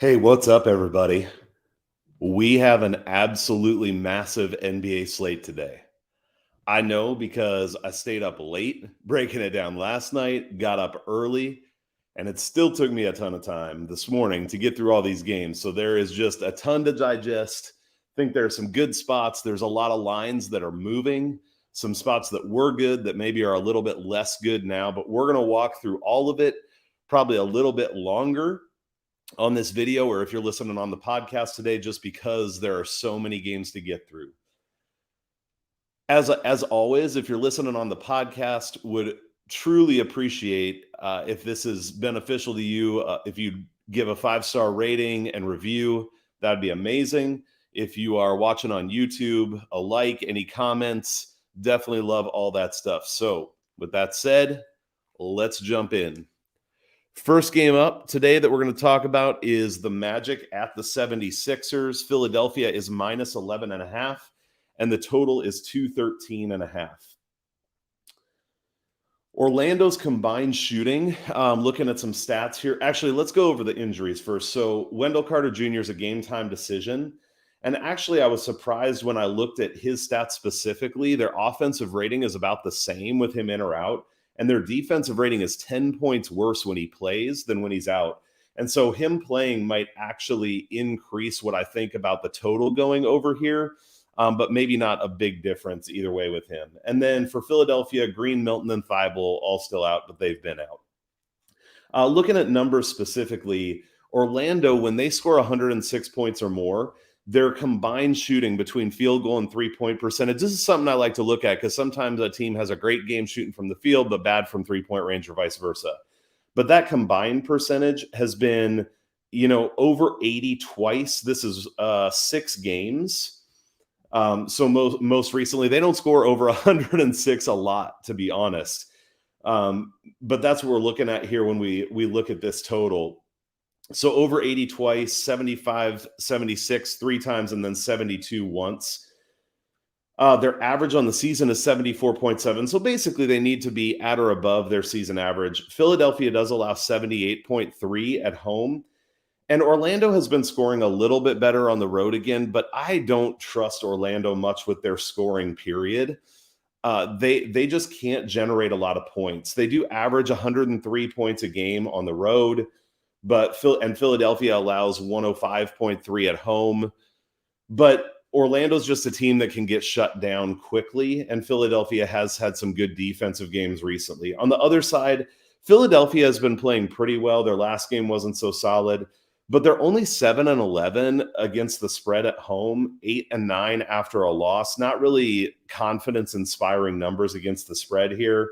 Hey, what's up, everybody? We have an absolutely massive NBA slate today. I know because I stayed up late breaking it down last night, got up early, and it still took me a ton of time this morning to get through all these games. So there is just a ton to digest. I think there are some good spots. There's a lot of lines that are moving, some spots that were good that maybe are a little bit less good now, but we're going to walk through all of it, probably a little bit longer on this video, or if you're listening on the podcast today, just because there are so many games to get through. As always, if you're listening on the podcast, would truly appreciate if this is beneficial to you. If you give a 5-star rating and review, that'd be amazing. If you are watching on YouTube, a like, any comments, definitely love all that stuff. So with that said, let's jump in. First game up today that we're going to talk about is the Magic at the 76ers. Philadelphia is minus 11.5, and the total is 213.5. Orlando's combined shooting, looking at some stats here. Actually, let's go over the injuries first. So Wendell Carter Jr. is a game-time decision. And actually, I was surprised when I looked at his stats specifically. Their offensive rating is about the same with him in or out. And their defensive rating is 10 points worse when he plays than when he's out. And so him playing might actually increase what I think about the total going over here, but maybe not a big difference either way with him. And then for Philadelphia, Green, Milton, and Thibault all still out, but they've been out. Looking at numbers specifically, Orlando, when they score 106 points or more, their combined shooting between field goal and three-point percentage. This is something I like to look at because sometimes a team has a great game shooting from the field, but bad from three-point range or vice versa. But that combined percentage has been, over 80 twice. This is 6 games. So most recently, they don't score over 106 a lot, to be honest. But that's what we're looking at here when we look at this total. So over 80 twice, 75, 76 3 times, and then 72 once. Their average on the season is 74.7. So basically they need to be at or above their season average. Philadelphia does allow 78.3 at home. And Orlando has been scoring a little bit better on the road again, but I don't trust Orlando much with their scoring, period. They just can't generate a lot of points. They do average 103 points a game on the road. But Philadelphia allows 105.3 at home. But Orlando's just a team that can get shut down quickly, and Philadelphia has had some good defensive games recently. On the other side, Philadelphia has been playing pretty well. Their last game wasn't so solid, but they're only 7-11 against the spread at home, 8-9 after a loss. Not really confidence-inspiring numbers against the spread here.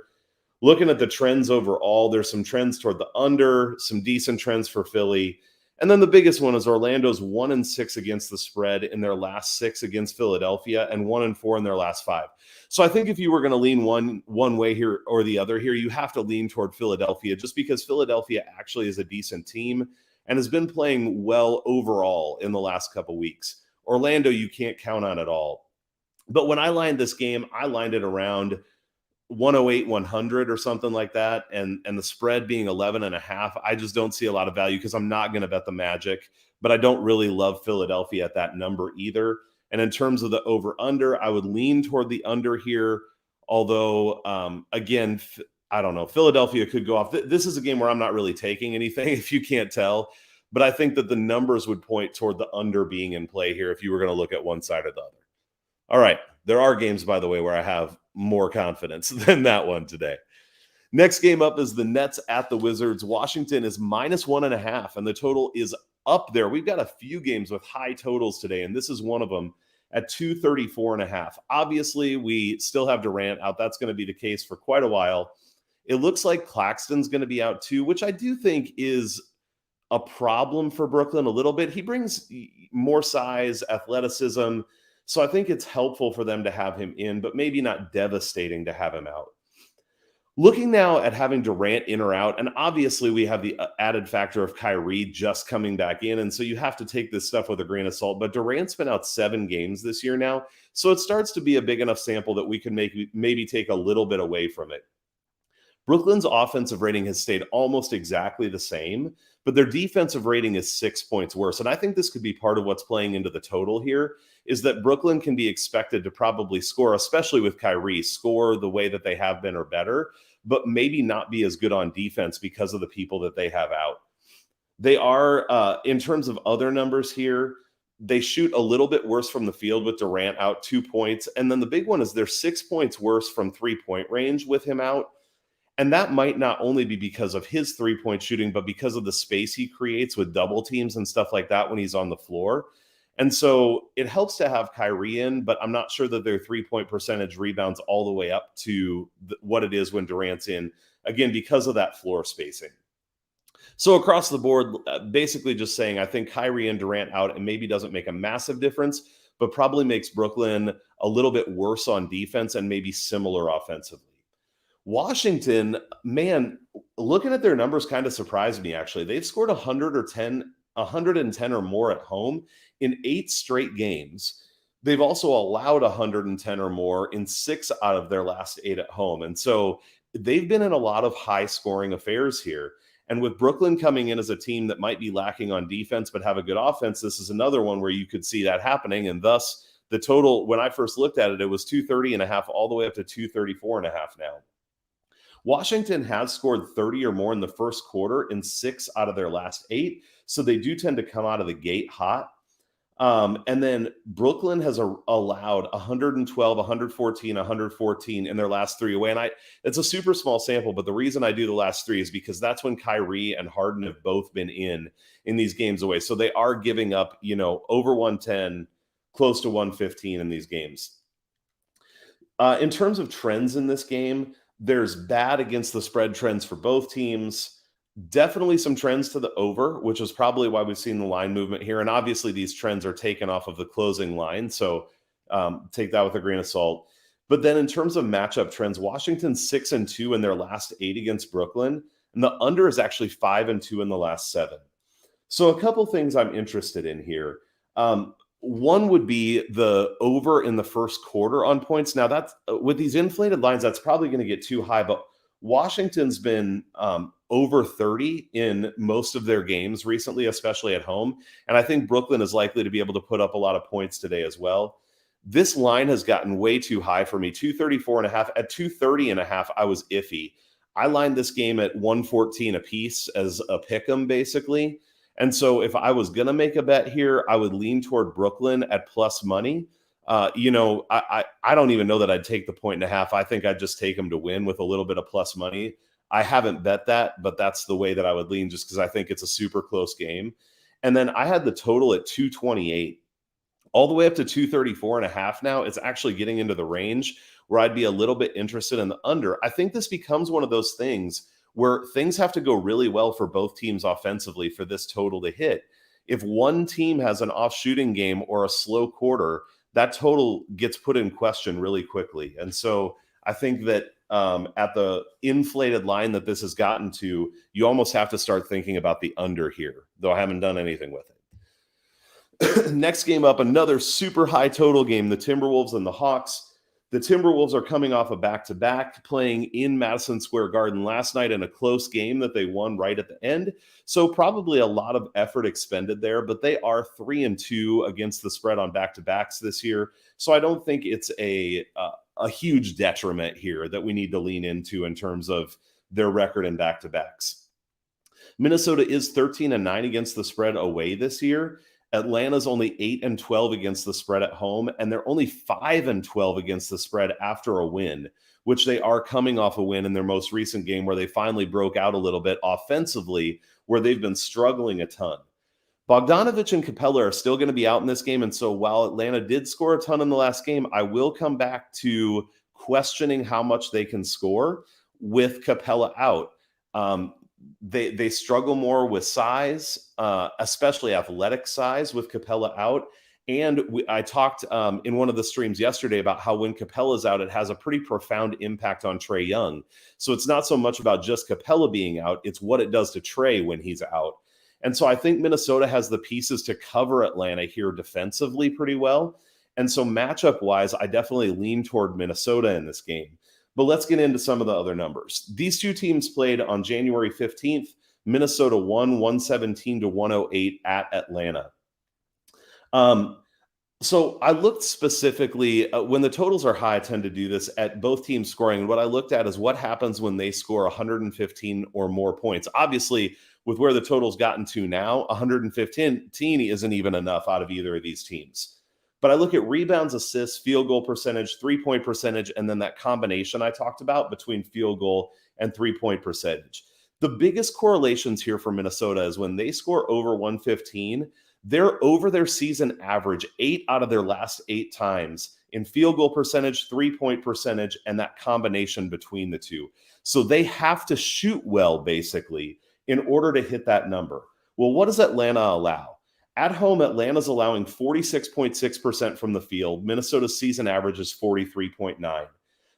Looking at the trends overall, there's some trends toward the under, some decent trends for Philly. And then the biggest one is Orlando's 1-6 against the spread in their last 6 against Philadelphia and 1-4 in their last 5. So I think if you were going to lean one way here or the other here, you have to lean toward Philadelphia just because Philadelphia actually is a decent team and has been playing well overall in the last couple weeks. Orlando, you can't count on at all. But when I lined this game, I lined it around 108, 100 or something like that. And the spread being 11.5, I just don't see a lot of value because I'm not going to bet the Magic, but I don't really love Philadelphia at that number either. And in terms of the over under, I would lean toward the under here. Although, again, I don't know, Philadelphia could go off. This is a game where I'm not really taking anything if you can't tell, but I think that the numbers would point toward the under being in play here if you were going to look at one side or the other. All right. There are games, by the way, where I have more confidence than that one today. Next game up is the Nets at the Wizards. Washington is minus 1.5, and the total is up there. We've got a few games with high totals today, and this is one of them at 234.5. Obviously, we still have Durant out. That's going to be the case for quite a while. It looks like Claxton's going to be out too, which I do think is a problem for Brooklyn a little bit. He brings more size, athleticism, so I think it's helpful for them to have him in, but maybe not devastating to have him out. Looking now at having Durant in or out, and obviously we have the added factor of Kyrie just coming back in, and so you have to take this stuff with a grain of salt, but Durant's been out 7 games this year now, so it starts to be a big enough sample that we can maybe take a little bit away from it. Brooklyn's offensive rating has stayed almost exactly the same, but their defensive rating is 6 points worse. And I think this could be part of what's playing into the total here, is that Brooklyn can be expected to probably score, especially with Kyrie, score the way that they have been or better, but maybe not be as good on defense because of the people that they have out. They are, in terms of other numbers here, they shoot a little bit worse from the field with Durant out 2 points. And then the big one is they're 6 points worse from 3-point range with him out. And that might not only be because of his 3-point shooting, but because of the space he creates with double teams and stuff like that when he's on the floor. And so it helps to have Kyrie in, but I'm not sure that their 3-point percentage rebounds all the way up to what it is when Durant's in, again, because of that floor spacing. So across the board, basically just saying, I think Kyrie and Durant out, and maybe doesn't make a massive difference, but probably makes Brooklyn a little bit worse on defense and maybe similar offensively. Washington, man, looking at their numbers kind of surprised me, actually. They've scored 110 or more at home in 8 straight games. They've also allowed 110 or more in 6 out of their last 8 at home. And so they've been in a lot of high-scoring affairs here. And with Brooklyn coming in as a team that might be lacking on defense but have a good offense, this is another one where you could see that happening. And thus, the total, when I first looked at it, it was 230.5 all the way up to 234.5 now. Washington has scored 30 or more in the first quarter in 6 out of their last 8. So they do tend to come out of the gate hot. And then Brooklyn has allowed 112, 114, 114 in their last 3 away. And it's a super small sample, but the reason I do the last 3 is because that's when Kyrie and Harden have both been in these games away. So they are giving up, over 110, close to 115 in these games. In terms of trends in this game, there's bad against the spread trends for both teams. Definitely some trends to the over, which is probably why we've seen the line movement here. And obviously these trends are taken off of the closing line. So take that with a grain of salt. But then in terms of matchup trends, Washington's 6-2 in their last 8 against Brooklyn. And the under is actually 5-2 in the last 7. So a couple things I'm interested in here. One would be the over in the first quarter on points. Now that's with these inflated lines, that's probably going to get too high, but Washington's been over 30 in most of their games recently, especially at home. And I think Brooklyn is likely to be able to put up a lot of points today as well. This line has gotten way too high for me, 234.5. At 230.5, I was iffy. I lined this game at 114 apiece as a pick'em, basically. And so if I was going to make a bet here, I would lean toward Brooklyn at plus money. I don't even know that I'd take the 1.5. I think I'd just take them to win with a little bit of plus money. I haven't bet that, but that's the way that I would lean just because I think it's a super close game. And then I had the total at 228, all the way up to 234.5 now. It's actually getting into the range where I'd be a little bit interested in the under. I think this becomes one of those things where things have to go really well for both teams offensively for this total to hit. If one team has an off shooting game or a slow quarter, that total gets put in question really quickly. And so I think that at the inflated line that this has gotten to, you almost have to start thinking about the under here, though I haven't done anything with it. Next game up, another super high total game, the Timberwolves and the Hawks. The Timberwolves are coming off a back-to-back, playing in Madison Square Garden last night in a close game that they won right at the end. So probably a lot of effort expended there, but they are 3-2 against the spread on back-to-backs this year. So I don't think it's a huge detriment here that we need to lean into in terms of their record in back-to-backs. Minnesota is 13-9 against the spread away this year. Atlanta's only 8-12 against the spread at home, and they're only 5-12 against the spread after a win, which they are coming off a win in their most recent game where they finally broke out a little bit offensively, where they've been struggling a ton. Bogdanović and Capella are still going to be out in this game, and so while Atlanta did score a ton in the last game, I will come back to questioning how much they can score with Capella out. They struggle more with size, especially athletic size with Capella out. And I talked in one of the streams yesterday about how when Capella's out, it has a pretty profound impact on Trae Young. So it's not so much about just Capella being out, it's what it does to Trae when he's out. And so I think Minnesota has the pieces to cover Atlanta here defensively pretty well. And so matchup-wise, I definitely lean toward Minnesota in this game. But let's get into some of the other numbers. These two teams played on January 15th. Minnesota won 117 to 108 at Atlanta. So I looked specifically when the totals are high, I tend to do this at both teams scoring. And what I looked at is what happens when they score 115 or more points. Obviously, with where the total's gotten to now, 115 isn't even enough out of either of these teams. But I look at rebounds, assists, field goal percentage, 3-point percentage, and then that combination I talked about between field goal and 3-point percentage. The biggest correlations here for Minnesota is when they score over 115, they're over their season average 8 out of their last 8 times in field goal percentage, 3-point percentage, and that combination between the two. So they have to shoot well, basically, in order to hit that number. Well, what does Atlanta allow? At home, Atlanta's allowing 46.6% from the field. Minnesota's season average is 43.9.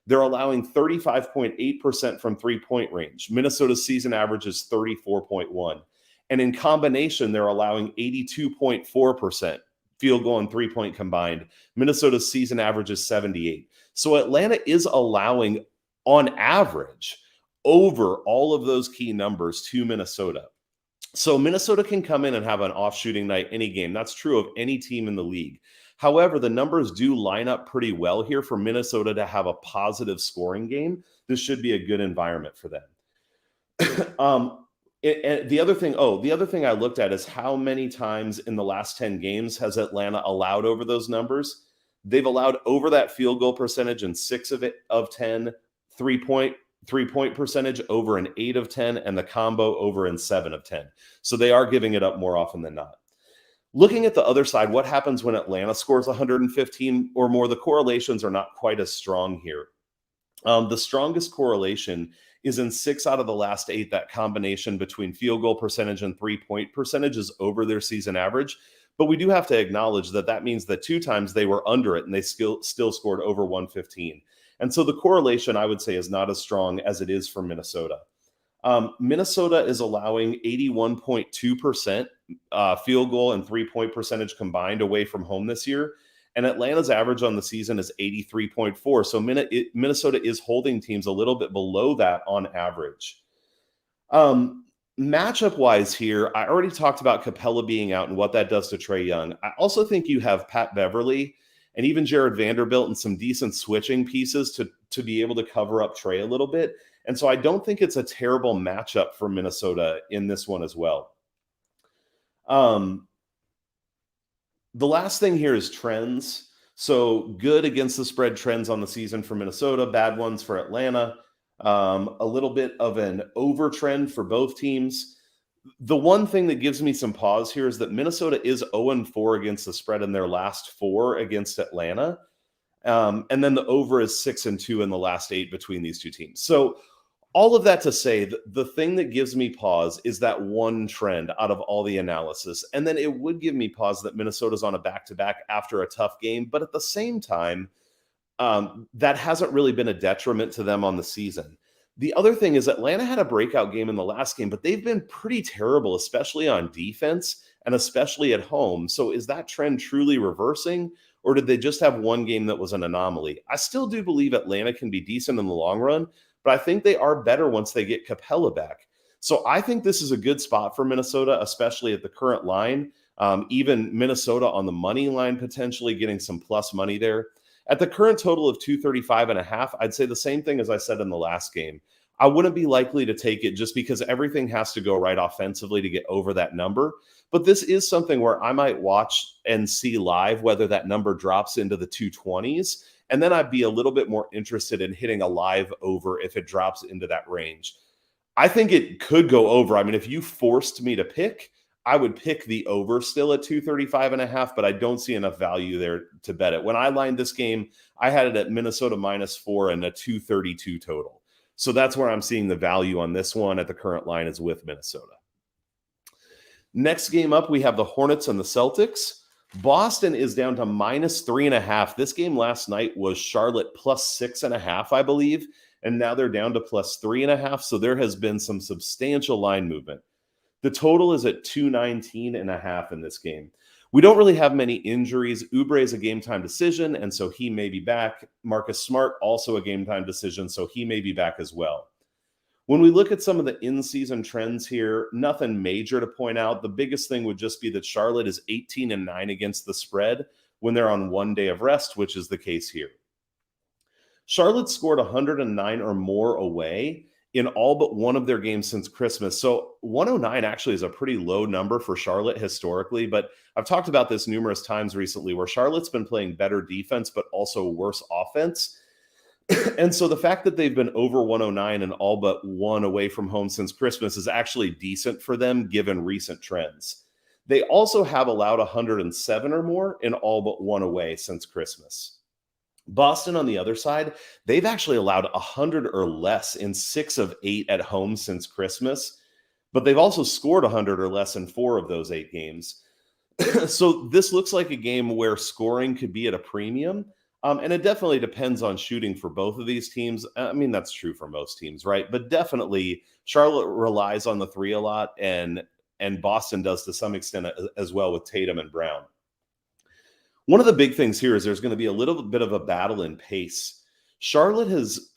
They're allowing 35.8% from 3-point range. Minnesota's season average is 34.1. And in combination, they're allowing 82.4% field goal and 3-point combined. Minnesota's season average is 78. So Atlanta is allowing, on average, over all of those key numbers to Minnesota. So Minnesota can come in and have an off shooting night any game. That's true of any team in the league. However, the numbers do line up pretty well here for Minnesota to have a positive scoring game. This should be a good environment for them. The other thing I looked at is how many times in the last 10 games has Atlanta allowed over those numbers. They've allowed over that field goal percentage in 6 of 10, 3-point percentage over in 8 of 10, and the combo over in 7 of 10. So they are giving it up more often than not. Looking at the other side, what happens when Atlanta scores 115 or more? The correlations are not quite as strong here. The strongest correlation is in 6 out of the last 8. That combination between field goal percentage and 3-point percentage is over their season average. But we do have to acknowledge that that means that 2 times they were under it and they still scored over 115. And so the correlation, I would say, is not as strong as it is for Minnesota. Minnesota is allowing 81.2% field goal and 3-point percentage combined away from home this year. And Atlanta's average on the season is 83.4. So Minnesota is holding teams a little bit below that on average. Matchup-wise here, I already talked about Capella being out and what that does to Trae Young. I also think you have Pat Beverly and even Jared Vanderbilt and some decent switching pieces to be able to cover up Trae a little bit. And so I don't think it's a terrible matchup for Minnesota in this one as well. The last thing here is trends. So good against the spread trends on the season for Minnesota, bad ones for Atlanta. A little bit of an over trend for both teams. The one thing that gives me some pause here is that Minnesota is 0-4 against the spread in their last 4 against Atlanta. And then the over is 6-2 in the last 8 between these two teams. So all of that to say, the thing that gives me pause is that one trend out of all the analysis. And then it would give me pause that Minnesota's on a back-to-back after a tough game. But at the same time, that hasn't really been a detriment to them on the season. The other thing is Atlanta had a breakout game in the last game, but they've been pretty terrible, especially on defense and especially at home. So is that trend truly reversing, or did they just have one game that was an anomaly? I still do believe Atlanta can be decent in the long run, but I think they are better once they get Capella back. So I think this is a good spot for Minnesota, especially at the current line. Even Minnesota on the money line, potentially getting some plus money there. At the current total of 235.5, I'd say the same thing as I said in the last game. I wouldn't be likely to take it just because everything has to go right offensively to get over that number. But this is something where I might watch and see live whether that number drops into the 220s. And then I'd be a little bit more interested in hitting a live over if it drops into that range. I think it could go over. I mean, if you forced me to pick, I would pick the over still at 235.5, but I don't see enough value there to bet it. When I lined this game, I had it at Minnesota -4 and a 232 total. So that's where I'm seeing the value on this one at the current line is with Minnesota. Next game up, we have the Hornets and the Celtics. Boston is down to -3.5. This game last night was Charlotte +6.5, I believe, and now they're down to +3.5. So there has been some substantial line movement. The total is at 219.5 in this game. We don't really have many injuries. Oubre is a game time decision, and so he may be back. Marcus Smart, also a game time decision, so he may be back as well. When we look at some of the in-season trends here, nothing major to point out. The biggest thing would just be that Charlotte is 18-9 against the spread when they're on 1 day of rest, which is the case here. Charlotte scored 109 or more away in all but one of their games since Christmas. So 109 actually is a pretty low number for Charlotte historically, but I've talked about this numerous times recently where Charlotte's been playing better defense, but also worse offense. And so the fact that they've been over 109 and all but one away from home since Christmas is actually decent for them given recent trends. They also have allowed 107 or more in all but one away since Christmas. Boston, on the other side, they've actually allowed 100 or less in 6 of 8 at home since Christmas, but they've also scored 100 or less in 4 of those 8 games. So this looks like a game where scoring could be at a premium. And it definitely depends on shooting for both of these teams. I mean, that's true for most teams, right? But definitely Charlotte relies on the three a lot, and Boston does to some extent as well with Tatum and Brown. One of the big things here is there's going to be a little bit of a battle in pace. Charlotte is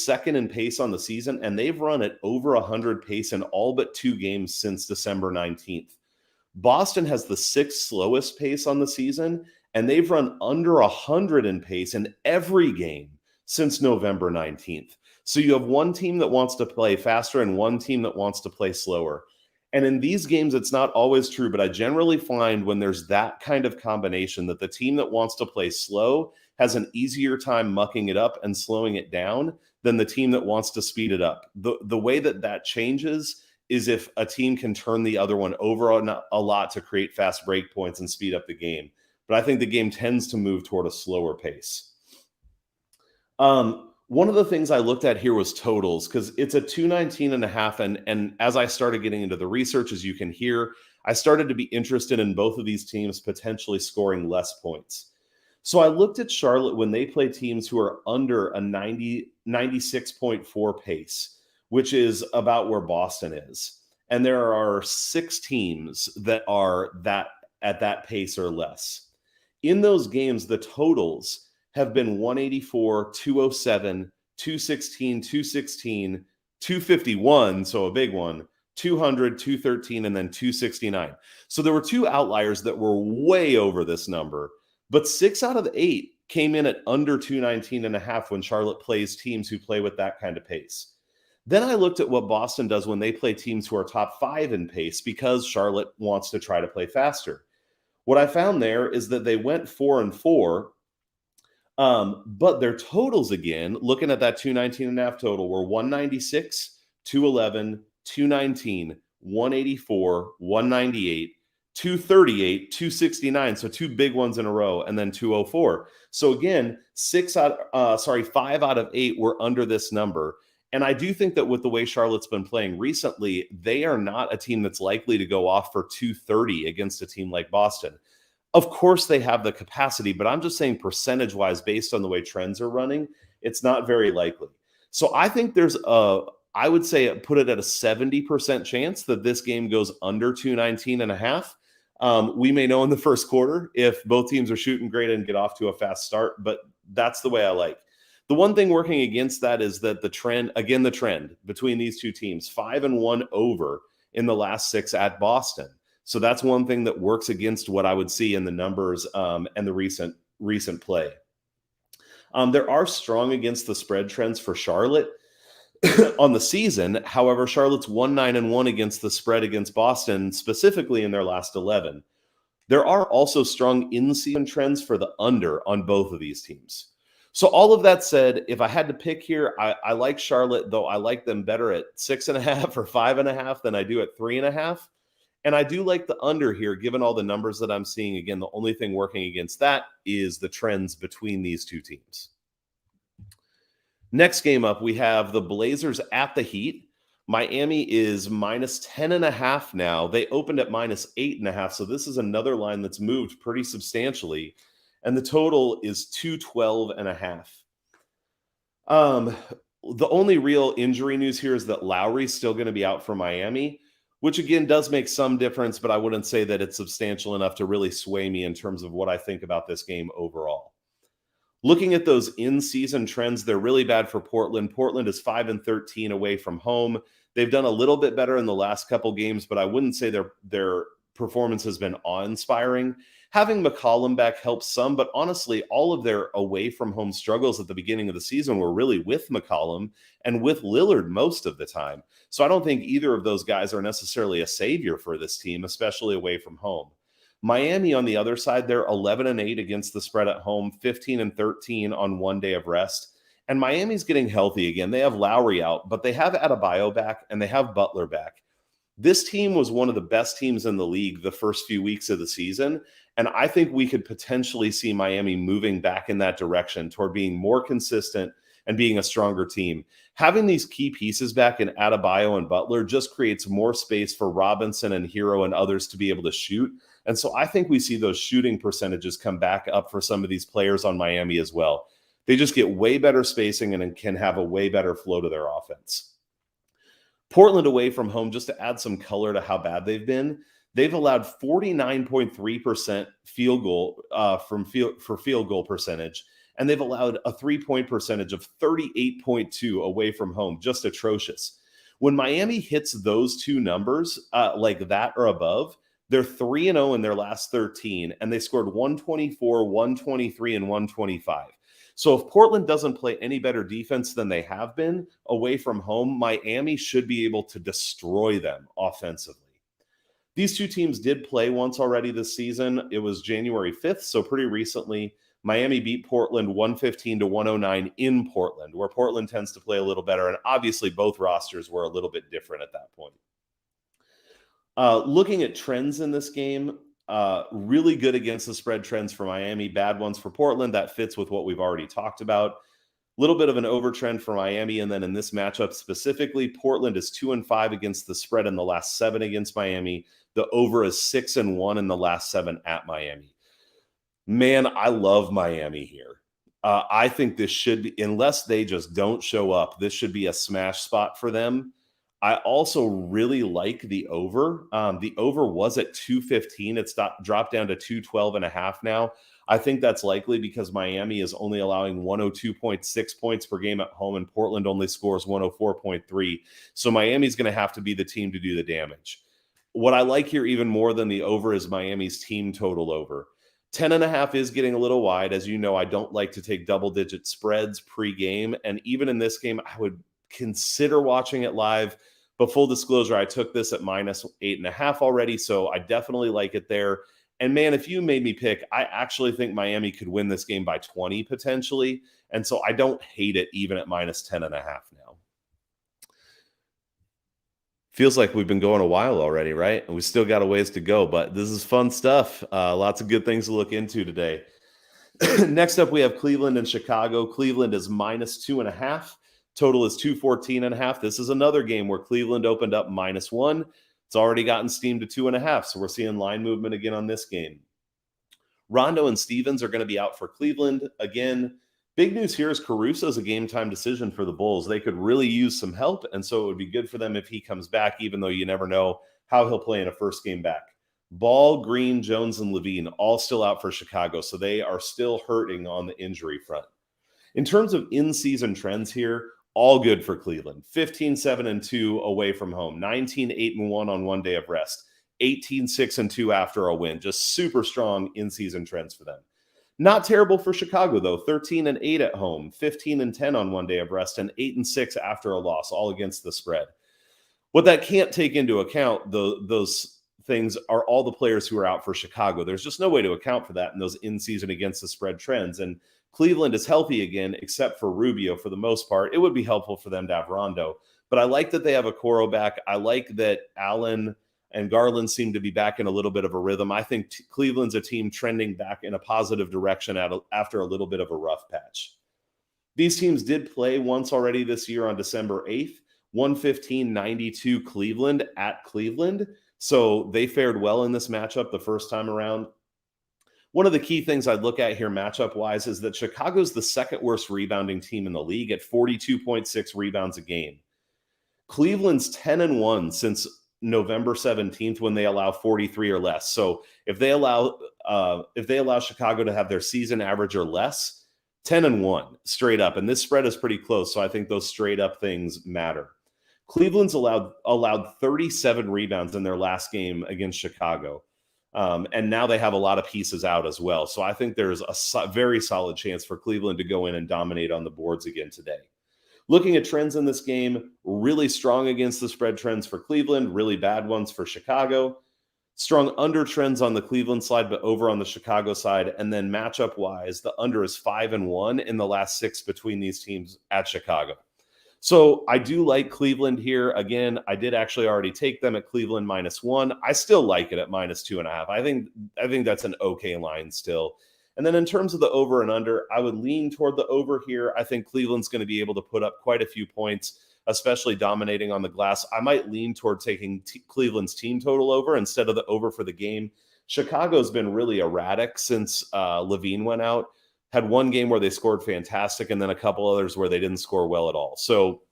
second in pace on the season, and they've run at over 100 pace in all but 2 games since December 19th. Boston has the 6th slowest pace on the season, and they've run under 100 in pace in every game since November 19th. So you have one team that wants to play faster and one team that wants to play slower. And in these games, it's not always true, but I generally find when there's that kind of combination that the team that wants to play slow has an easier time mucking it up and slowing it down than the team that wants to speed it up. The way that changes is if a team can turn the other one over a lot to create fast break points and speed up the game. But I think the game tends to move toward a slower pace. One of the things I looked at here was totals, because it's a 219.5. And as I started getting into the research, as you can hear, I started to be interested in both of these teams potentially scoring less points. So I looked at Charlotte when they play teams who are under a 96.4 pace, which is about where Boston is. And there are 6 teams that are at that pace or less. In those games, the totals have been 184, 207, 216, 216, 251, so a big one, 200, 213, and then 269. So there were 2 outliers that were way over this number, but 6 out of the 8 came in at under 219.5 when Charlotte plays teams who play with that kind of pace. Then I looked at what Boston does when they play teams who are top 5 in pace because Charlotte wants to try to play faster. What I found there is that they went 4-4, but their totals, again, looking at that 219.5 total, were 196, 211, 219, 184, 198, 238, 269. So 2 big ones in a row, and then 204. So again, 5 out of 8 were under this number. And I do think that with the way Charlotte's been playing recently, they are not a team that's likely to go off for 230 against a team like Boston. Of course, they have the capacity, but I'm just saying percentage-wise, based on the way trends are running, it's not very likely. So I think I would say put it at a 70% chance that this game goes under 219.5. We may know in the first quarter if both teams are shooting great and get off to a fast start, but that's the way I like. The one thing working against that is that the trend between these two teams, 5-1 over in the last 6 at Boston. So that's one thing that works against what I would see in the numbers and the recent play. There are strong against the spread trends for Charlotte on the season. However, Charlotte's 1-9-1 against the spread against Boston, specifically in their last 11. There are also strong in-season trends for the under on both of these teams. So all of that said, if I had to pick here, I like Charlotte, though I like them better at 6.5 or 5.5 than I do at 3.5. And I do like the under here, given all the numbers that I'm seeing. Again, the only thing working against that is the trends between these two teams. Next game up, we have the Blazers at the Heat. Miami is minus 10.5 now. They opened at minus 8.5. So this is another line that's moved pretty substantially. And the total is 212.5. The only real injury news here is that Lowry's still going to be out for Miami. which again does make some difference, but I wouldn't say that it's substantial enough to really sway me in terms of what I think about this game overall. Looking at those in-season trends, they're really bad for Portland. Portland is 5-13 away from home. They've done a little bit better in the last couple games, but I wouldn't say their performance has been awe-inspiring. Having McCollum back helps some, but honestly, all of their away from home struggles at the beginning of the season were really with McCollum and with Lillard most of the time. So I don't think either of those guys are necessarily a savior for this team, especially away from home. Miami, on the other side, they're 11-8 against the spread at home, 15-13 on one day of rest. And Miami's getting healthy again. They have Lowry out, but they have Adebayo back and they have Butler back. This team was one of the best teams in the league the first few weeks of the season. And I think we could potentially see Miami moving back in that direction toward being more consistent and being a stronger team. Having these key pieces back in Adebayo and Butler just creates more space for Robinson and Hero and others to be able to shoot. And so I think we see those shooting percentages come back up for some of these players on Miami as well. They just get way better spacing and can have a way better flow to their offense. Portland away from home, just to add some color to how bad they've allowed 49.3% field goal for field goal percentage, and they've allowed a 3-point percentage of 38.2 away from home, just atrocious. When Miami hits those two numbers like that or above, they're 3-0 in their last 13, and they scored 124, 123, and 125. So if Portland doesn't play any better defense than they have been away from home, Miami should be able to destroy them offensively. These two teams did play once already this season. It was January 5th, so pretty recently. Miami beat Portland 115-109 in Portland, where Portland tends to play a little better, and obviously both rosters were a little bit different at that point. Looking at trends in this game, really good against the spread trends for Miami, bad ones for Portland. That fits with what we've already talked about. Little bit of an overtrend for Miami, and then in this matchup specifically, Portland is 2-5 against the spread in the last 7 against Miami. The over is 6-1 in the last 7 at Miami. Man, I love Miami here. I think this should be, unless they just don't show up, this should be a smash spot for them. I also really like the over. The over was at 215. It's dropped down to 212.5 now. I think that's likely because Miami is only allowing 102.6 points per game at home, and Portland only scores 104.3. So Miami's going to have to be the team to do the damage. What I like here even more than the over is Miami's team total over. 10.5 is getting a little wide. As you know, I don't like to take double-digit spreads pre-game, and even in this game, I would consider watching it live. But full disclosure, I took this at -8.5 already, so I definitely like it there. And man, if you made me pick, I actually think Miami could win this game by 20 potentially. And so I don't hate it even at -10.5 now. Feels like we've been going a while already, right? And we still got a ways to go, but this is fun stuff. Lots of good things to look into today. Next up, we have Cleveland and Chicago. Cleveland is -2.5. Total is 214.5. This is another game where Cleveland opened up -1. It's already gotten steamed to 2.5. So we're seeing line movement again on this game. Rondo and Stevens are going to be out for Cleveland. Again, big news here is Caruso's a game time decision for the Bulls. They could really use some help. And so it would be good for them if he comes back, even though you never know how he'll play in a first game back. Ball, Green, Jones, and Levine all still out for Chicago. So they are still hurting on the injury front. In terms of in-season trends here, all good for Cleveland. 15-7-2 away from home. 19-8-1 on one day of rest. 18-6-2 after a win. Just super strong in-season trends for them. Not terrible for Chicago, though. 13-8 at home. 15-10 on one day of rest. And 8-6 after a loss, all against the spread. What that can't take into account, those things, are all the players who are out for Chicago. There's just no way to account for that in those in-season against the spread trends. And Cleveland is healthy again, except for Rubio for the most part. It would be helpful for them to have Rondo. But I like that they have a Okoro back. I like that Allen and Garland seem to be back in a little bit of a rhythm. I think Cleveland's a team trending back in a positive direction after a little bit of a rough patch. These teams did play once already this year on December 8th. 115-92 Cleveland at Cleveland. So they fared well in this matchup the first time around. One of the key things I'd look at here matchup-wise is that Chicago's the second worst rebounding team in the league at 42.6 rebounds a game. Cleveland's 10-1 since November 17th when they allow 43 or less. So if they allow Chicago to have their season average or less, 10-1 straight up. And this spread is pretty close. So I think those straight up things matter. Cleveland's allowed 37 rebounds in their last game against Chicago. And now they have a lot of pieces out as well. So I think there's a very solid chance for Cleveland to go in and dominate on the boards again today. Looking at trends in this game, really strong against the spread trends for Cleveland, really bad ones for Chicago. Strong under trends on the Cleveland side, but over on the Chicago side. And then matchup-wise, the under is 5-1 in the last 6 between these teams at Chicago. So I do like Cleveland here. Again, I did actually already take them at Cleveland -1. I still like it at -2.5. I think that's an okay line still. And then in terms of the over and under, I would lean toward the over here. I think Cleveland's going to be able to put up quite a few points, especially dominating on the glass. I might lean toward taking Cleveland's team total over instead of the over for the game. Chicago's been really erratic since Levine went out. Had one game where they scored fantastic and then a couple others where they didn't score well at all. So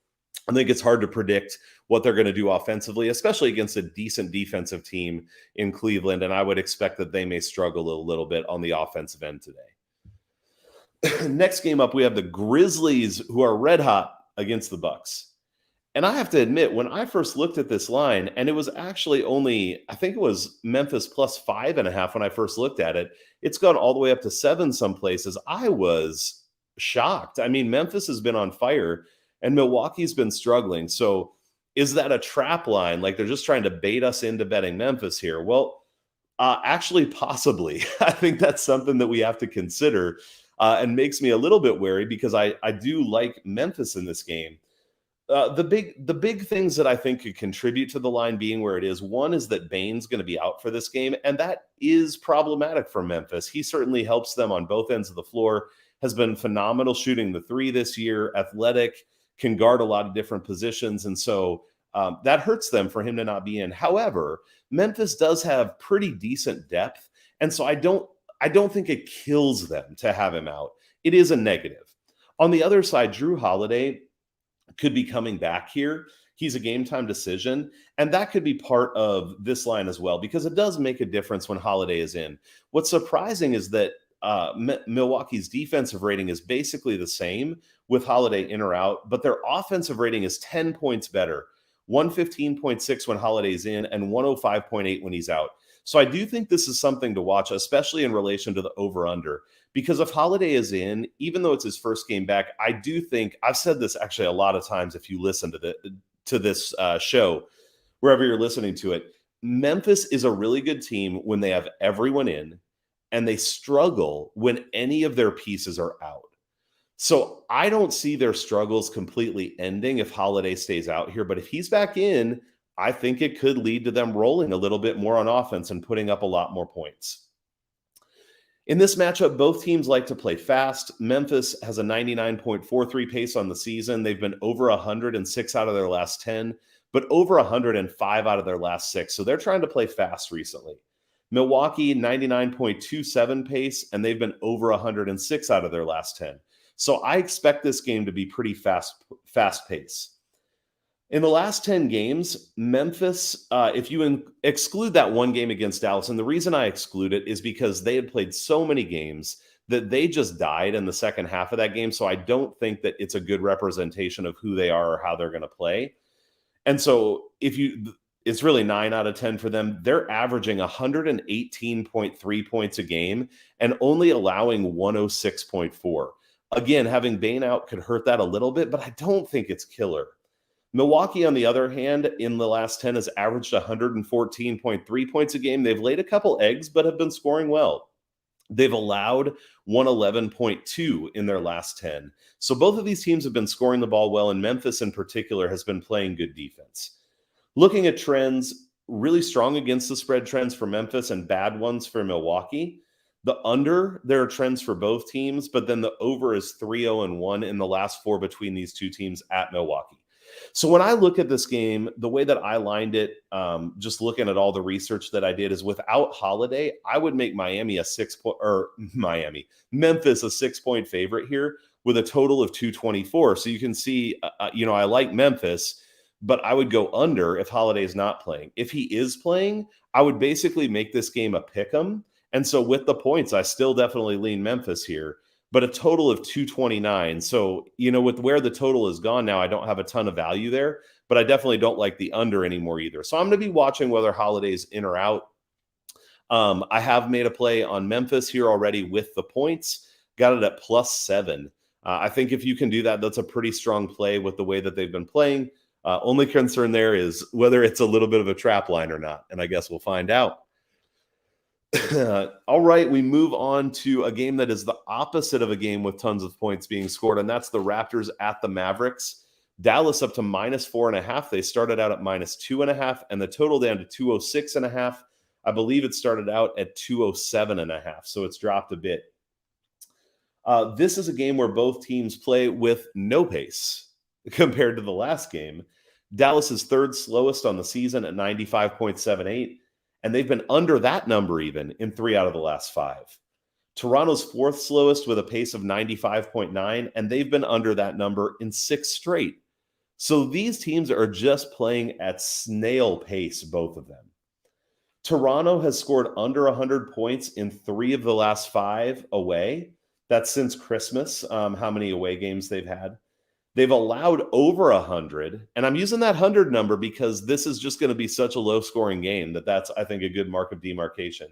I think it's hard to predict what they're going to do offensively, especially against a decent defensive team in Cleveland. And I would expect that they may struggle a little bit on the offensive end today. Next game up, we have the Grizzlies, who are red hot against the Bucks. And I have to admit, when I first looked at this line, and it was actually only, I think it was Memphis +5.5 when I first looked at it. It's gone all the way up to 7 some places. I was shocked. I mean, Memphis has been on fire and Milwaukee's been struggling. So is that a trap line? Like they're just trying to bait us into betting Memphis here? Well, actually, possibly. I think that's something that we have to consider and makes me a little bit wary because I do like Memphis in this game. The big things that I think could contribute to the line being where it is, one is that Bane's going to be out for this game, and that is problematic for Memphis. He certainly helps them on both ends of the floor, has been phenomenal shooting the three this year, athletic, can guard a lot of different positions, and so that hurts them for him to not be in. However, Memphis does have pretty decent depth, and so I don't think it kills them to have him out. It is a negative. On the other side, Jrue Holiday could be coming back here. He's a game time decision, and that could be part of this line as well because it does make a difference when Holiday is in. What's surprising is that Milwaukee's defensive rating is basically the same with Holiday in or out, but their offensive rating is 10 points better, 115.6 when Holiday's in and 105.8 when he's out. So I do think this is something to watch, especially in relation to the over-under. Because if Holiday is in, even though it's his first game back, I do think, I've said this actually a lot of times if you listen to this show, wherever you're listening to it, Memphis is a really good team when they have everyone in, and they struggle when any of their pieces are out. So I don't see their struggles completely ending if Holiday stays out here, but if he's back in, I think it could lead to them rolling a little bit more on offense and putting up a lot more points. In this matchup, both teams like to play fast. Memphis has a 99.43 pace on the season. They've been over 106 out of their last 10, but over 105 out of their last 6. So they're trying to play fast recently. Milwaukee, 99.27 pace, and they've been over 106 out of their last 10. So I expect this game to be pretty fast pace. In the last 10 games, Memphis, if you exclude that one game against Dallas, and the reason I exclude it is because they had played so many games that they just died in the second half of that game. So I don't think that it's a good representation of who they are or how they're going to play. And so it's really 9 out of 10 for them. They're averaging 118.3 points a game and only allowing 106.4. Again, having Bane out could hurt that a little bit, but I don't think it's killer. Milwaukee, on the other hand, in the last 10 has averaged 114.3 points a game. They've laid a couple eggs, but have been scoring well. They've allowed 111.2 in their last 10. So both of these teams have been scoring the ball well, and Memphis in particular has been playing good defense. Looking at trends, really strong against the spread trends for Memphis and bad ones for Milwaukee. The under, there are trends for both teams, but then the over is 3-0-1 in the last 4 between these two teams at Milwaukee. So when I look at this game, the way that I lined it, just looking at all the research that I did, is without Holiday, I would make Memphis a 6-point favorite here with a total of 224. So you can see, I like Memphis, but I would go under if Holiday's not playing. If he is playing, I would basically make this game a pick 'em. And so with the points, I still definitely lean Memphis here, but a total of 229. So, with where the total is gone now, I don't have a ton of value there, but I definitely don't like the under anymore either. So I'm going to be watching whether Holiday's in or out. I have made a play on Memphis here already with the points, got it at +7. I think if you can do that, that's a pretty strong play with the way that they've been playing. Only concern there is whether it's a little bit of a trap line or not, and I guess we'll find out. All right, we move on to a game that is the opposite of a game with tons of points being scored, and that's the Raptors at the Mavericks. Dallas up to -4.5. They started out at -2.5, and the total down to 206.5. I believe it started out at 207.5, so it's dropped a bit. This is a game where both teams play with no pace compared to the last game. Dallas is third slowest on the season at 95.78, and they've been under that number even in 3 out of the last 5. Toronto's fourth slowest with a pace of 95.9, and they've been under that number in 6 straight. So these teams are just playing at snail pace, both of them. Toronto has scored under 100 points in 3 of the last 5 away. That's since Christmas, how many away games they've had. They've allowed over 100, and I'm using that 100 number because this is just going to be such a low-scoring game that's, I think, a good mark of demarcation.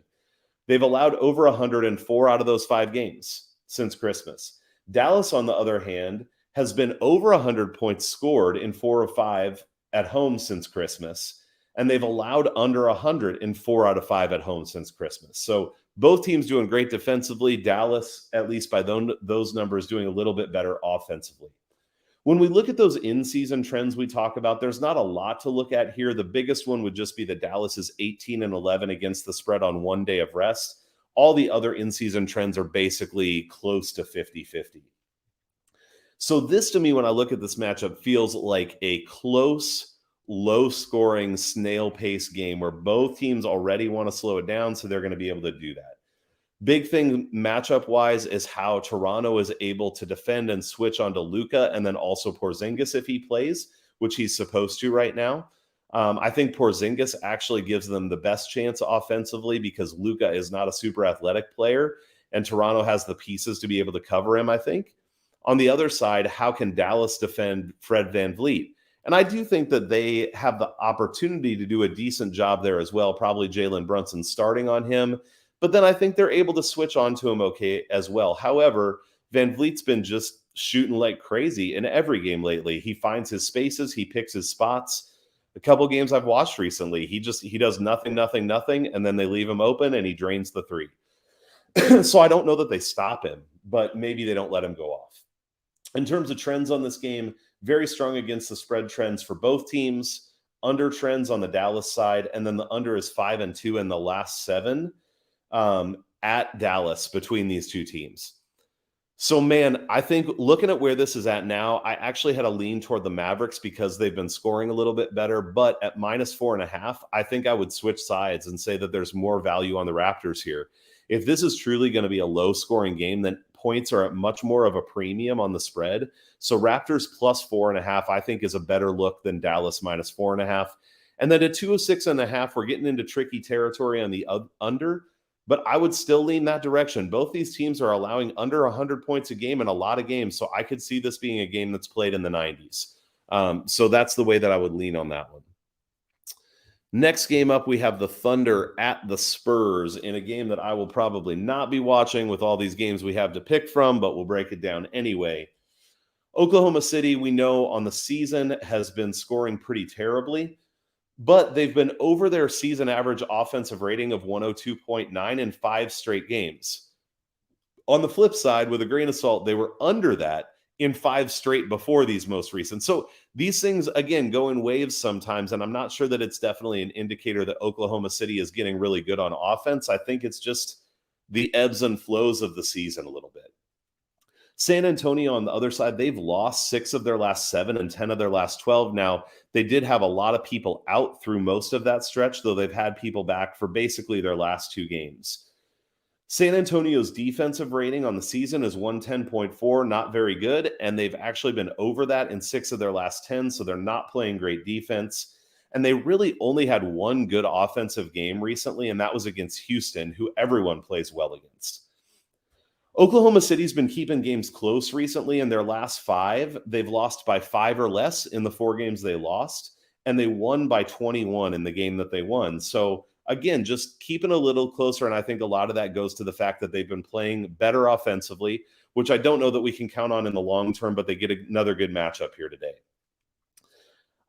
They've allowed over 100 in 4 out of those 5 games since Christmas. Dallas, on the other hand, has been over 100 points scored in 4 of 5 at home since Christmas, and they've allowed under 100 in 4 out of 5 at home since Christmas. So both teams doing great defensively. Dallas, at least by those numbers, doing a little bit better offensively. When we look at those in-season trends we talk about, there's not a lot to look at here. The biggest one would just be that Dallas is 18-11 against the spread on 1 day of rest. All the other in-season trends are basically close to 50-50. So this, to me, when I look at this matchup, feels like a close, low-scoring, snail-pace game where both teams already want to slow it down, so they're going to be able to do that. Big thing matchup-wise is how Toronto is able to defend and switch onto Luka and then also Porzingis if he plays, which he's supposed to right now. I think Porzingis actually gives them the best chance offensively because Luka is not a super athletic player, and Toronto has the pieces to be able to cover him, I think. On the other side, how can Dallas defend Fred VanVleet? And I do think that they have the opportunity to do a decent job there as well, probably Jalen Brunson starting on him. But then I think they're able to switch on to him okay as well. However, VanVleet's been just shooting like crazy in every game lately. He finds his spaces. He picks his spots. A couple games I've watched recently, he does nothing, and then they leave him open and he drains the 3. So I don't know that they stop him, but maybe they don't let him go off. In terms of trends on this game, very strong against the spread trends for both teams, under trends on the Dallas side, and then the under is 5-2 in the last 7 at Dallas between these two teams. So, man, I think looking at where this is at now, I actually had a lean toward the Mavericks because they've been scoring a little bit better. But at -4.5, I think I would switch sides and say that there's more value on the Raptors here. If this is truly going to be a low-scoring game, then points are at much more of a premium on the spread. So Raptors +4.5, I think, is a better look than Dallas -4.5. And then at 206.5, we're getting into tricky territory on the under. But I would still lean that direction. Both these teams are allowing under 100 points a game in a lot of games. So I could see this being a game that's played in the 90s. So that's the way that I would lean on that one. Next game up, we have the Thunder at the Spurs in a game that I will probably not be watching with all these games we have to pick from, but we'll break it down anyway. Oklahoma City, we know on the season, has been scoring pretty terribly. But they've been over their season average offensive rating of 102.9 in 5 straight games. On the flip side, with a grain of salt, they were under that in 5 straight before these most recent. So these things, again, go in waves sometimes, and I'm not sure that it's definitely an indicator that Oklahoma City is getting really good on offense. I think it's just the ebbs and flows of the season a little bit. San Antonio, on the other side, they've lost 6 of their last 7 and 10 of their last 12. Now, they did have a lot of people out through most of that stretch, though they've had people back for basically their last 2 games. San Antonio's defensive rating on the season is 110.4, not very good. And they've actually been over that in 6 of their last 10. So they're not playing great defense. And they really only had one good offensive game recently, and that was against Houston, who everyone plays well against. Oklahoma City's been keeping games close recently. In their last 5, they've lost by 5 or less in the 4 games they lost, and they won by 21 in the game that they won. So again, just keeping a little closer, and I think a lot of that goes to the fact that they've been playing better offensively, which I don't know that we can count on in the long term, but they get another good matchup here today.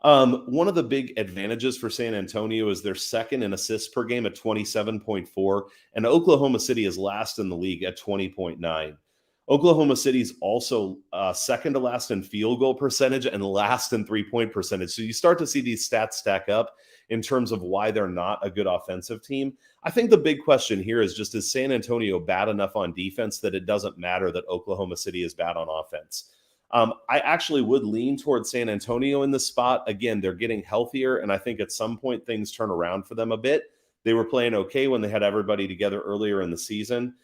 One of the big advantages for San Antonio is they're second in assists per game at 27.4, and Oklahoma City is last in the league at 20.9. Oklahoma City's also second to last in field goal percentage and last in three-point percentage. So you start to see these stats stack up in terms of why they're not a good offensive team. I think the big question here is just, is San Antonio bad enough on defense that it doesn't matter that Oklahoma City is bad on offense? I actually would lean towards San Antonio in this spot. Again, they're getting healthier, and I think at some point things turn around for them a bit. They were playing okay when they had everybody together earlier in the season.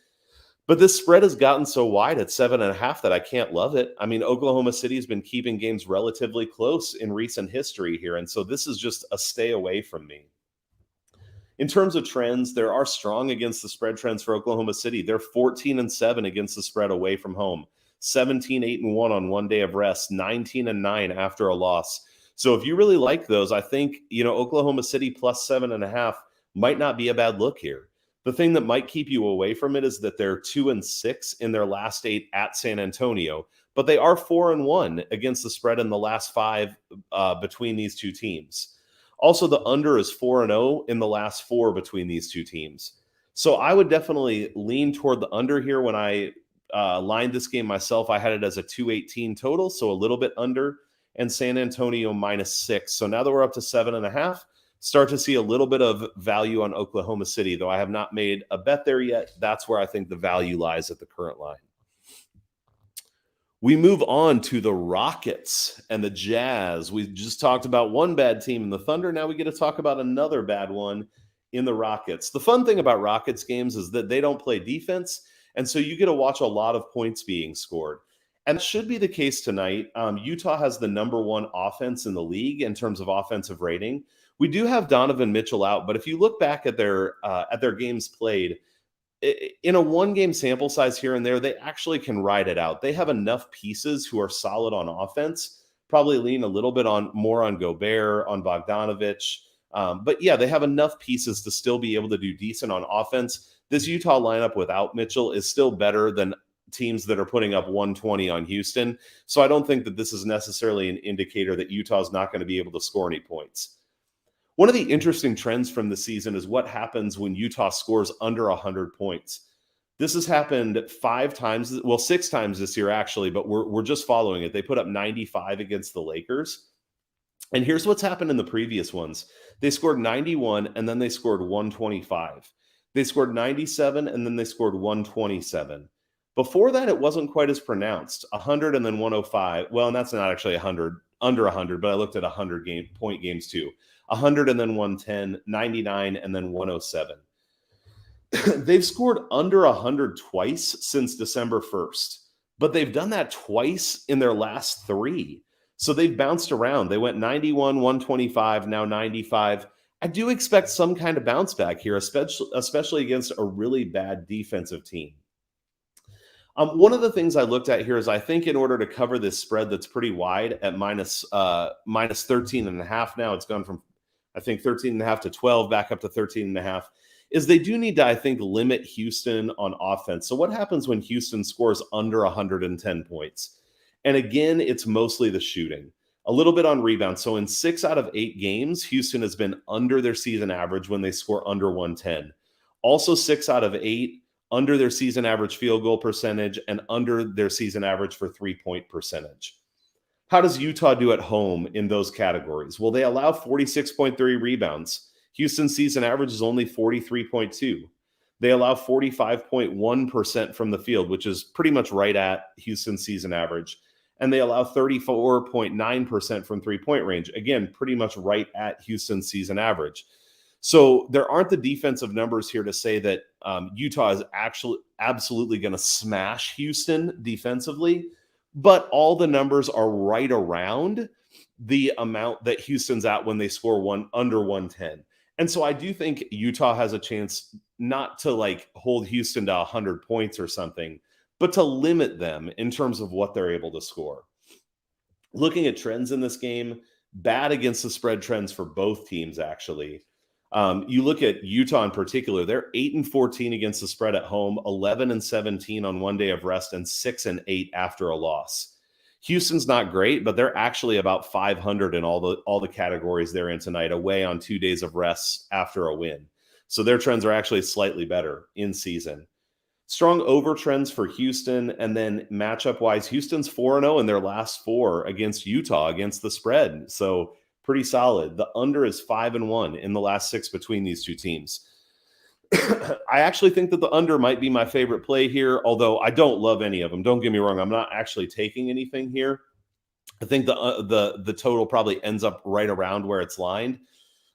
But this spread has gotten so wide at 7.5 that I can't love it. I mean, Oklahoma City has been keeping games relatively close in recent history here, and so this is just a stay away from me. In terms of trends, there are strong against the spread trends for Oklahoma City. They're 14-7 against the spread away from home. 17-8-1 on one day of rest, 19-9 after a loss. So if you really like those, I think, Oklahoma City plus 7.5 might not be a bad look here. The thing that might keep you away from it is that they're 2-6 in their last 8 at San Antonio, but they are 4-1 against the spread in the last 5 between these two teams. Also, the under is 4-0 in the last 4 between these two teams. So I would definitely lean toward the under here. When I lined this game myself, I had it as a 218 total, so a little bit under, and San Antonio -6. So now that we're up to 7.5, start to see a little bit of value on Oklahoma City, though I have not made a bet there yet. That's where I think the value lies at the current line. We move on to the Rockets and the Jazz. We just talked about one bad team in the Thunder. Now we get to talk about another bad one in the Rockets. The fun thing about Rockets games is that they don't play defense, and so you get to watch a lot of points being scored. And it should be the case tonight. Utah has the number 1 offense in the league in terms of offensive rating. We do have Donovan Mitchell out, but if you look back at their games played, in a one-game sample size here and there, they actually can ride it out. They have enough pieces who are solid on offense, probably lean a little bit more on Gobert, on Bogdanovich. But yeah, they have enough pieces to still be able to do decent on offense. This Utah lineup without Mitchell is still better than teams that are putting up 120 on Houston. So I don't think that this is necessarily an indicator that Utah is not going to be able to score any points. One of the interesting trends from the season is what happens when Utah scores under 100 points. This has happened 6 times this year, actually, but we're just following it. They put up 95 against the Lakers. And here's what's happened in the previous ones. They scored 91, and then they scored 125. They scored 97, and then they scored 127. Before that, it wasn't quite as pronounced. 100 and then 105. Well, and that's not actually 100, under 100, but I looked at 100-point games too. 100 and then 110, 99, and then 107. They've scored under 100 twice since December 1st, but they've done that twice in their last 3. So they've bounced around. They went 91, 125, now 95. I do expect some kind of bounce back here, especially against a really bad defensive team. One of the things I looked at here is I think in order to cover this spread that's pretty wide at minus 13.5 now, it's gone from, I think, 13.5 to 12, back up to 13.5, is they do need to, I think, limit Houston on offense. So what happens when Houston scores under 110 points? And again, it's mostly the shooting. A little bit on rebound. So in 6 out of 8 games, Houston has been under their season average when they score under 110. Also 6 out of 8 under their season average field goal percentage and under their season average for 3-point percentage. How does Utah do at home in those categories? Well, they allow 46.3 rebounds. Houston's season average is only 43.2. They allow 45.1% from the field, which is pretty much right at Houston's season average. And they allow 34.9% from 3-point range. Again, pretty much right at Houston's season average. So there aren't the defensive numbers here to say that Utah is actually absolutely going to smash Houston defensively, but all the numbers are right around the amount that Houston's at when they score under 110. And so I do think Utah has a chance not to like hold Houston to 100 points or something, but to limit them in terms of what they're able to score. Looking at trends in this game, bad against the spread trends for both teams, actually. You look at Utah in particular, they're 8-14 against the spread at home, 11-17 on one day of rest, and 6-8 after a loss. Houston's not great, but they're actually about 500 in all the categories they're in tonight, away on 2 days of rest after a win. So their trends are actually slightly better in season. Strong over trends for Houston, and then matchup-wise, Houston's 4-0 in their last 4 against Utah against the spread. So pretty solid. The under is 5-1 in the last 6 between these two teams. I actually think that the under might be my favorite play here, although I don't love any of them. Don't get me wrong. I'm not actually taking anything here. I think the total probably ends up right around where it's lined.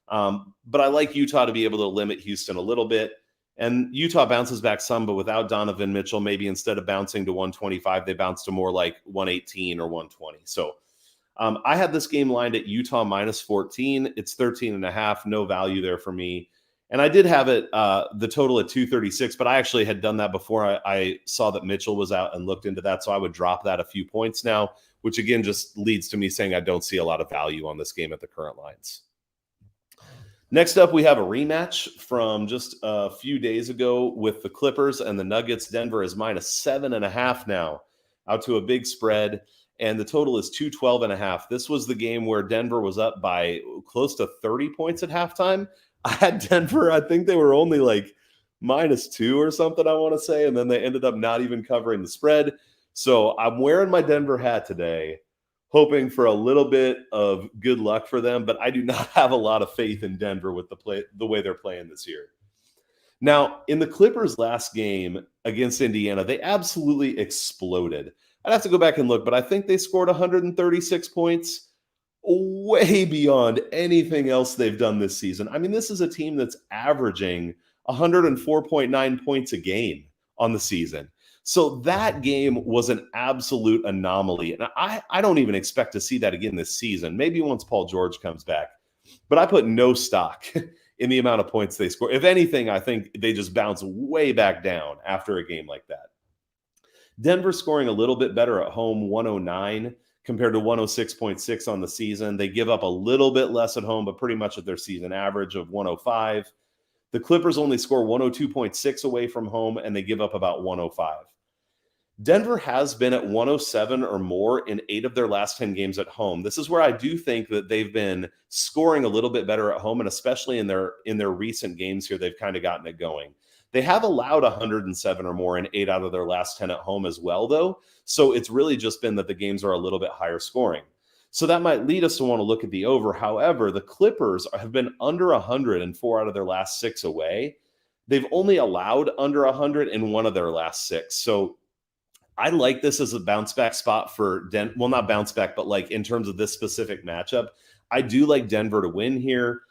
But I like Utah to be able to limit Houston a little bit. And Utah bounces back some, but without Donovan Mitchell, maybe instead of bouncing to 125, they bounce to more like 118 or 120. So I had this game lined at Utah minus 14. It's 13.5. No value there for me. And I did have it, the total at 236, but I actually had done that before I saw that Mitchell was out and looked into that. So I would drop that a few points now, which again just leads to me saying I don't see a lot of value on this game at the current lines. Next up, we have a rematch from just a few days ago with the Clippers and the Nuggets. Denver is minus 7.5 now, out to a big spread, and the total is 212.5. This was the game where Denver was up by close to 30 points at halftime. I had Denver, I think they were only like -2 or something, I want to say, and then they ended up not even covering the spread. So I'm wearing my Denver hat today, hoping for a little bit of good luck for them, but I do not have a lot of faith in Denver with the way they're playing this year. Now, in the Clippers' last game against Indiana, they absolutely exploded. I'd have to go back and look, but I think they scored 136 points, way beyond anything else they've done this season. I mean, this is a team that's averaging 104.9 points a game on the season. So that game was an absolute anomaly. And I don't even expect to see that again this season. Maybe once Paul George comes back. But I put no stock in the amount of points they score. If anything, I think they just bounce way back down after a game like that. Denver scoring a little bit better at home, 109 compared to 106.6 on the season. They give up a little bit less at home, but pretty much at their season average of 105. The Clippers only score 102.6 away from home, and they give up about 105. Denver has been at 107 or more in 8 of their last 10 games at home. This is where I do think that they've been scoring a little bit better at home, and especially in their recent games here, they've kind of gotten it going. They have allowed 107 or more in 8 out of their last 10 at home as well, though. So it's really just been that the games are a little bit higher scoring. So that might lead us to want to look at the over. However, the Clippers have been under 100 in 4 out of their last 6 away. They've only allowed under 100 in 1 of their last 6. So I like this as a bounce back spot for well, not bounce back, but like in terms of this specific matchup. I do like Denver to win here.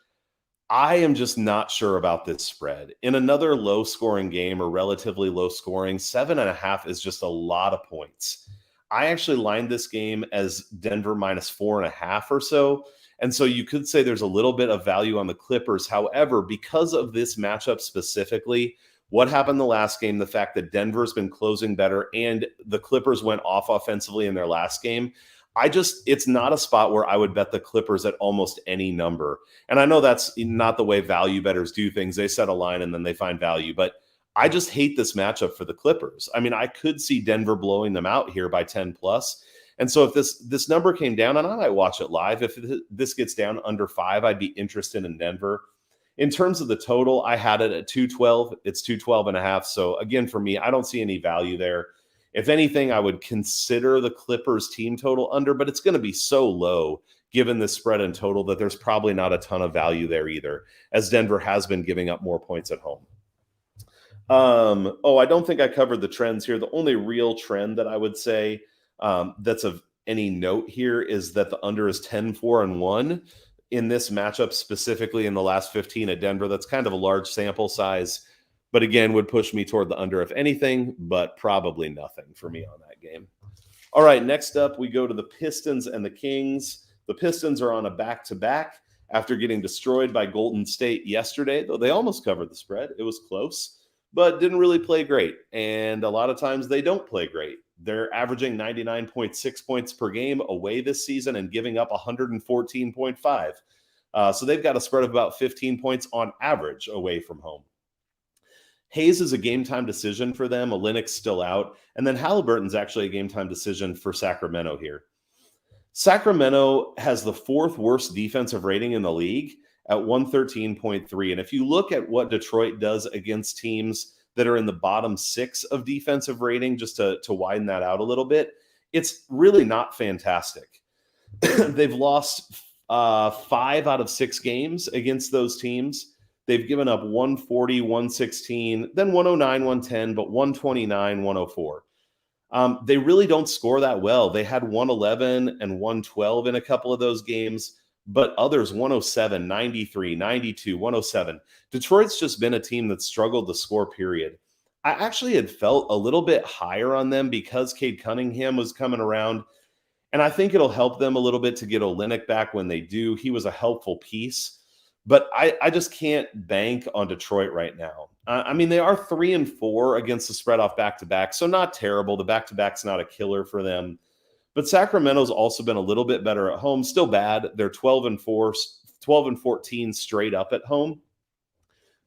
I am just not sure about this spread. In another low scoring game or relatively low scoring, 7.5 is just a lot of points. I actually lined this game as Denver minus 4.5 or so. And so you could say there's a little bit of value on the Clippers. However, because of this matchup specifically, what happened the last game, the fact that Denver's been closing better and the Clippers went off offensively in their last game, it's not a spot where I would bet the Clippers at almost any number. And I know that's not the way value bettors do things. They set a line and then they find value, but I just hate this matchup for the Clippers. I mean, I could see Denver blowing them out here by 10 plus. And so if this number came down, and I might watch it live, if this gets down under 5, I'd be interested in Denver. In terms of the total, I had it at 212. It's 212.5. So again, for me, I don't see any value there. If anything, I would consider the Clippers team total under, but it's going to be so low given the spread in total that there's probably not a ton of value there either, as Denver has been giving up more points at home. I don't think I covered the trends here. The only real trend that I would say that's of any note here is that the under is 10-4-1 in this matchup, specifically in the last 15 at Denver. That's kind of a large sample size, but again, would push me toward the under if anything, but probably nothing for me on that game. All right, next up, we go to the Pistons and the Kings. The Pistons are on a back-to-back after getting destroyed by Golden State yesterday, though they almost covered the spread. It was close, but didn't really play great. And a lot of times they don't play great. They're averaging 99.6 points per game away this season and giving up 114.5. So they've got a spread of about 15 points on average away from home. Hayes is a game-time decision for them. Olynyk's still out. And then Halliburton's actually a game-time decision for Sacramento here. Sacramento has the fourth worst defensive rating in the league at 113.3. And if you look at what Detroit does against teams that are in the bottom 6 of defensive rating, just to widen that out a little bit, it's really not fantastic. They've lost 5 out of 6 games against those teams. They've given up 140, 116, then 109, 110, but 129, 104. They really don't score that well. They had 111 and 112 in a couple of those games, but others 107, 93, 92, 107. Detroit's just been a team that struggled to score, period. I actually had felt a little bit higher on them because Cade Cunningham was coming around, and I think it'll help them a little bit to get Olynyk back when they do. He was a helpful piece. But I just can't bank on Detroit right now. I mean, they are 3-4 against the spread off back-to-back, so not terrible. The back-to-back's not a killer for them. But Sacramento's also been a little bit better at home. Still bad. They're 12-4, 12-14 straight up at home,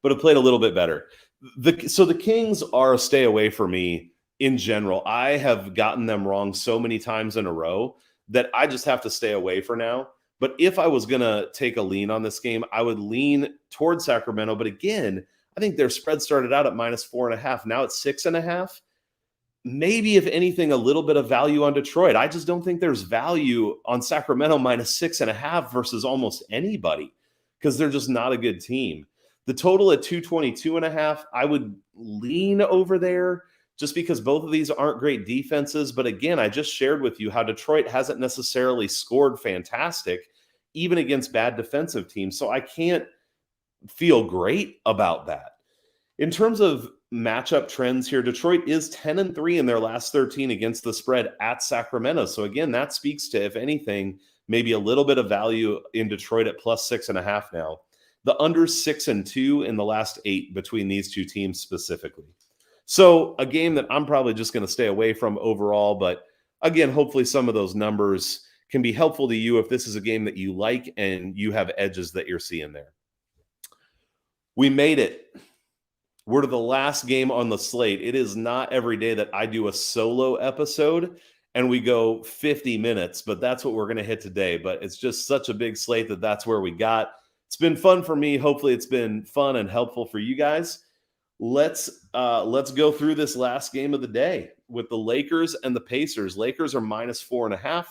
but have played a little bit better. So the Kings are a stay away for me in general. I have gotten them wrong so many times in a row that I just have to stay away for now. But if I was going to take a lean on this game, I would lean toward Sacramento. But again, I think their spread started out at -4.5. Now it's 6.5. Maybe, if anything, a little bit of value on Detroit. I just don't think there's value on Sacramento -6.5 versus almost anybody because they're just not a good team. The total at 222.5, I would lean over there just because both of these aren't great defenses. But again, I just shared with you how Detroit hasn't necessarily scored fantastic, even against bad defensive teams. So I can't feel great about that. In terms of matchup trends here, Detroit is 10-3 in their last 13 against the spread at Sacramento. So again, that speaks to, if anything, maybe a little bit of value in Detroit at +6.5 now. The under 6-2 in the last 8 between these two teams specifically. So a game that I'm probably just going to stay away from overall, but again, hopefully some of those numbers can be helpful to you if this is a game that you like and you have edges that you're seeing there. We made it. We're to the last game on the slate. It is not every day that I do a solo episode and we go 50 minutes, but that's what we're going to hit today. But it's just such a big slate that that's where we got. It's been fun for me. Hopefully it's been fun and helpful for you guys. Let's go through this last game of the day with the Lakers and the Pacers. Lakers are -4.5,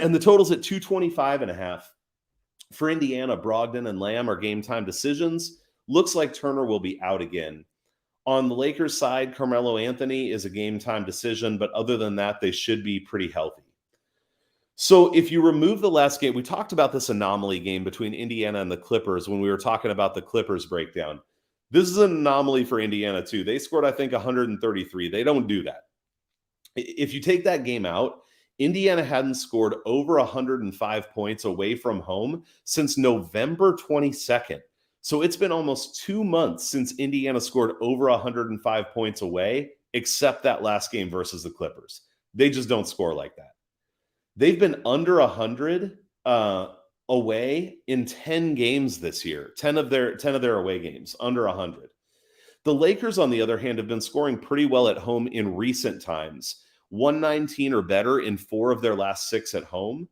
and the total's at 225.5. For Indiana, Brogdon and Lamb are game time decisions. Looks like Turner will be out again. On the Lakers side, Carmelo Anthony is a game time decision, but other than that, they should be pretty healthy. So if you remove the last game, we talked about this anomaly game between Indiana and the Clippers when we were talking about the Clippers breakdown. This is an anomaly for Indiana, too. They scored, I think, 133. They don't do that. If you take that game out, Indiana hadn't scored over 105 points away from home since November 22nd. So it's been almost 2 months since Indiana scored over 105 points away, except that last game versus the Clippers. They just don't score like that. They've been under 100 away in 10 games this year, 10 of their away games, under 100. The Lakers, on the other hand, have been scoring pretty well at home in recent times, 119 or better in 4 of their last 6 at home.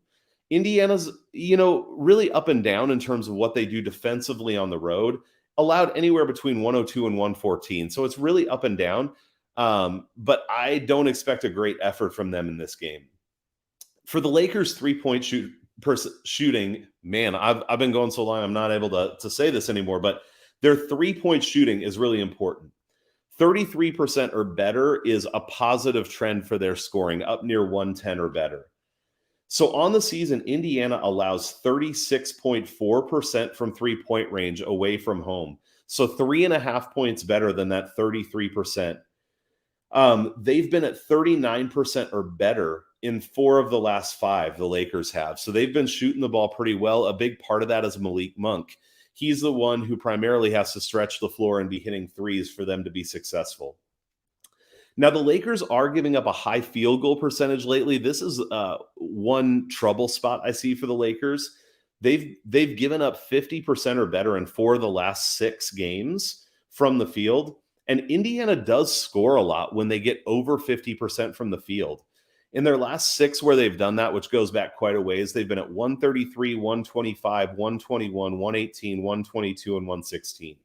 Indiana's, really up and down in terms of what they do defensively on the road, allowed anywhere between 102 and 114. So it's really up and down, but I don't expect a great effort from them in this game. For the Lakers' three-point shooting, man, I've been going so long I'm not able to say this anymore, but their three-point shooting is really important. 33% or better is a positive trend for their scoring, up near 110 or better. So on the season, Indiana allows 36.4% from 3-point range away from home. So 3.5 points better than that 33%. They've been at 39% or better in 4 of the last 5, the Lakers have. So they've been shooting the ball pretty well. A big part of that is Malik Monk. He's the one who primarily has to stretch the floor and be hitting threes for them to be successful. Now, the Lakers are giving up a high field goal percentage lately. This is one trouble spot I see for the Lakers. They've given up 50% or better in 4 of the last 6 games from the field. And Indiana does score a lot when they get over 50% from the field. In their last 6 where they've done that, which goes back quite a ways, they've been at 133, 125, 121, 118, 122, and 116.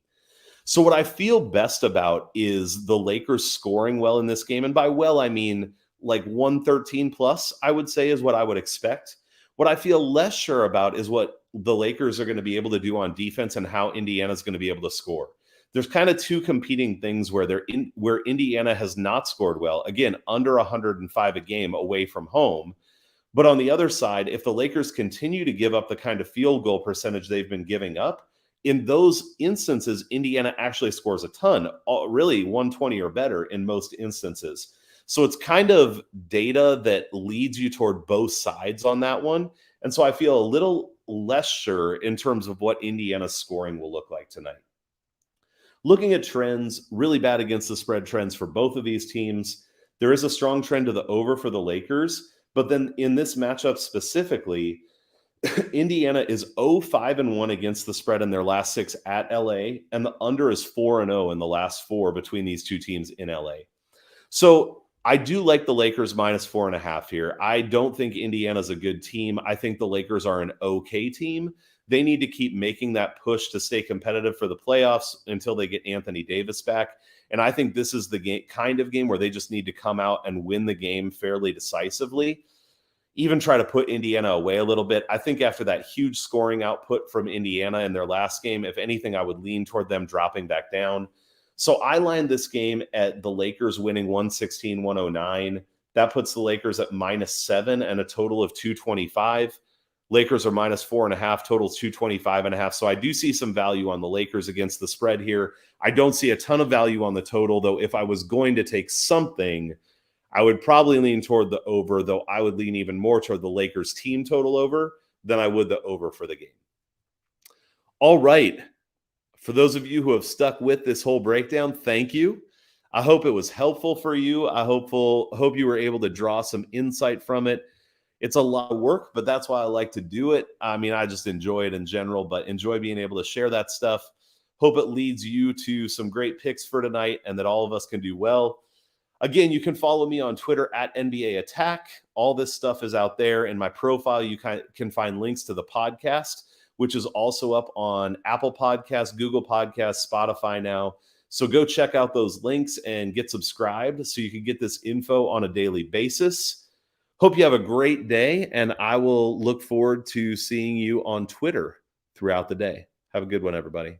So what I feel best about is the Lakers scoring well in this game. And by well, I mean like 113 plus, I would say, is what I would expect. What I feel less sure about is what the Lakers are going to be able to do on defense and how Indiana's going to be able to score. There's kind of 2 competing things where where Indiana has not scored well. Again, under 105 a game away from home. But on the other side, if the Lakers continue to give up the kind of field goal percentage they've been giving up, in those instances, Indiana actually scores a ton, really 120 or better in most instances. So it's kind of data that leads you toward both sides on that one. And so I feel a little less sure in terms of what Indiana's scoring will look like tonight. Looking at trends, really bad against the spread trends for both of these teams. There is a strong trend to the over for the Lakers, but then in this matchup specifically, Indiana is 0-5-1 against the spread in their last 6 at LA, and the under is 4-0 in the last 4 between these 2 teams in LA. So I do like the Lakers -4.5 here. I don't think Indiana's a good team. I think the Lakers are an okay team. They need to keep making that push to stay competitive for the playoffs until they get Anthony Davis back. And I think this is the kind of game where they just need to come out and win the game fairly decisively. Even try to put Indiana away a little bit. I think after that huge scoring output from Indiana in their last game, if anything, I would lean toward them dropping back down. So I lined this game at the Lakers winning 116-109. That puts the Lakers at -7 and a total of 225. Lakers are -4.5, totals 225.5. So I do see some value on the Lakers against the spread here. I don't see a ton of value on the total, though. If I was going to take something, I would probably lean toward the over, though I would lean even more toward the Lakers team total over than I would the over for the game. All right. For those of you who have stuck with this whole breakdown, thank you. I hope it was helpful for you. I hope you were able to draw some insight from it. It's a lot of work, but that's why I like to do it. I mean, I just enjoy it in general, but enjoy being able to share that stuff. Hope it leads you to some great picks for tonight and that all of us can do well. Again, you can follow me on Twitter at NBA Attack. All this stuff is out there in my profile. You can find links to the podcast, which is also up on Apple Podcasts, Google Podcasts, Spotify now. So go check out those links and get subscribed so you can get this info on a daily basis. Hope you have a great day, and I will look forward to seeing you on Twitter throughout the day. Have a good one, everybody.